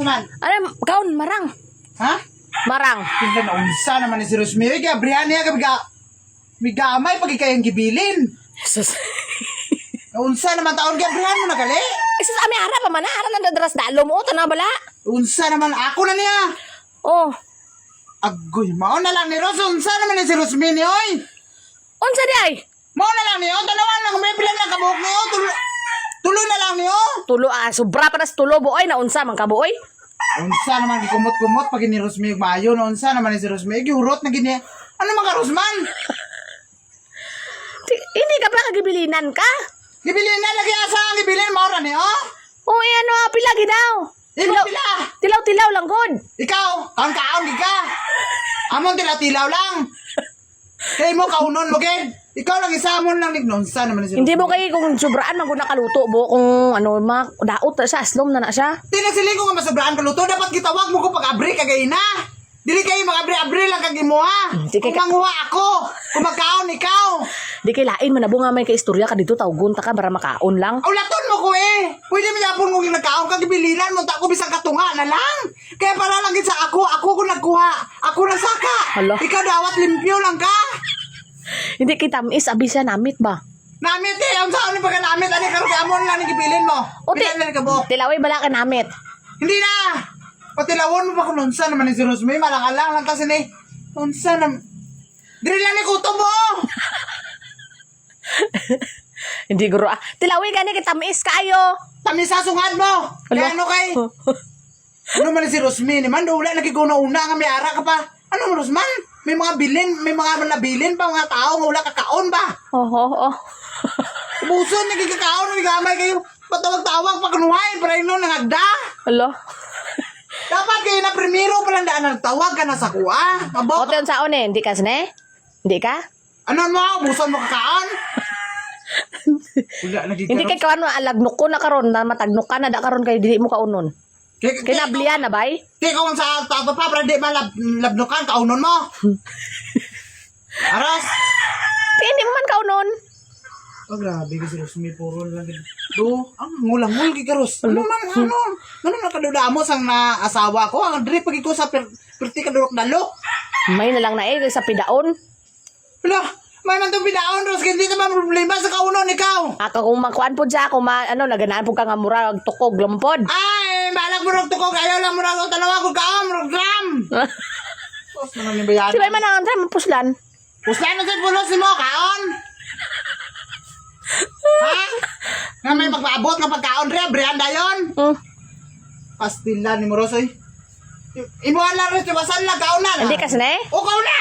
Suman. Ano, kaon, marang. Ha? Marang. Tingnan na unsa naman ni si Rosemary. Kaya brihan niya ka gamay pag ikayang gibilin. Jesus. Unsa naman taon kaya brihan mo na gali. Jesus, ami ara pa man. Ara na dadras dalo mo. Tanaw bala. Unsa naman ako na niya. Oh. Agoy, mao na lang ni Ros. Unsa naman ni si Rosemary oy. Unsa di ay? Mao na lang niyo. Tanawan lang may bilang na kabuok niyo. Tuloy na lang niyo. Tulo sobra pa nas tulo buoy na unsa man ka buoy? Unsa naman gikumot-kumot pag ni Rosemary maayo. Unsa naman ni si Rosemary gihurot na gini. Ano man ka Rosman? Hindi ka pa kagibilinan ka? Gibilin na lagi asa ang gibilin mao ra ni oh. Oh, ano, pila gidaw. Imo pila. Tilaw-tilaw lang god. Ikaw, kaon di ka. Amon tilaw lang. Kay mo kaunon mo gid. Ikaw lang isamon lang ni nonsa naman si. Hindi mo kay kung sobraan man gud nakaluto bo kung ano daot sa aslom na siya. Tinasiling ko nga masobraan ka luto, dapat gitawag mo ko pag-abri kagay na. Dili kayo mag-abri-abri lang kag imuha. Kung manguha ako, kung magkaon ikaw. Di kay lain man nabunga may kay istorya ka dito tawgon ta ka para makaon lang. Ulaton mo ko eh. Pwede mo yapon mo yung nagkaon kag bilinan mo ta ko bisang katunga na lang. Kaya para lang gid sa ako ko nagkuha. Ako na saka. Hala. Ikaw dawat limpyo lang ka. Hindi kita is abi siya namit ba? Namit eh, ang saan ni pagka namit, ani karon amon lang ni gibilin mo. Bilan na ni kabo. Tilaway bala ka namit. Hindi na. Patilawon mo ba kung nunsa naman ni si Rosemary, malang-alang lang kasi ni nunsa nam. Diri lang ni kutob mo. Hindi guro tilaway gani kita is kayo. Tamisa sungad mo. Kaya ano kay? Ano man ni si Rosemary, man wala lagi ko na una nga may ara ka pa. Ano mo Rosman? May mga bilin, may mga nabilin pa mga tao nga wala kakaon ba? Oh. Buson nagkakaon ni gamay kayo. Patawag-tawag pa kanuhay para ino nangagda. Hello. Dapat kayo na primero pa lang daan nagtawag ka na sa kuha. Mabok. Ote sa one, hindi ka sne? Hindi ka? Ano mo? Buson mo kakaon? Wala lagi Hindi kay kawan alagnok ko na karon na matagnok ka na da karon kay dili mo kaunon. Kinablian na bay? Di ko sa tato pa para di malabnukan kaunon mo. Aras. Hindi mo man kaunon. Oh, grabe kasi Rosemary puro lang. Do, ang ngulang-ngul kay Karos. Ano nakaduda mo sang na asawa ko? Ang diri pag ko sa perti kadurok dalo. May na lang na sa pidaon. Wala, may man tong bidaon Ros, hindi naman problema sa kaunon ikaw. Aka kung makuan po siya, kung naganaan po ka nga mura, tukog, lampod. Ay, balak mo rog tukog, ayaw lang mo rog tanawa ko kaon, rog dram. Tos naman yung bayan. Si bay man ang puslan. Puslan na sa pulos mo, kaon. Ha? Nga may magpaabot nga pagkaon rin, Brianda yun. Pastila ni Morosoy. Imuhan lang rin, tibasan lang, kaon na. Hindi ka sine? O, kaon na.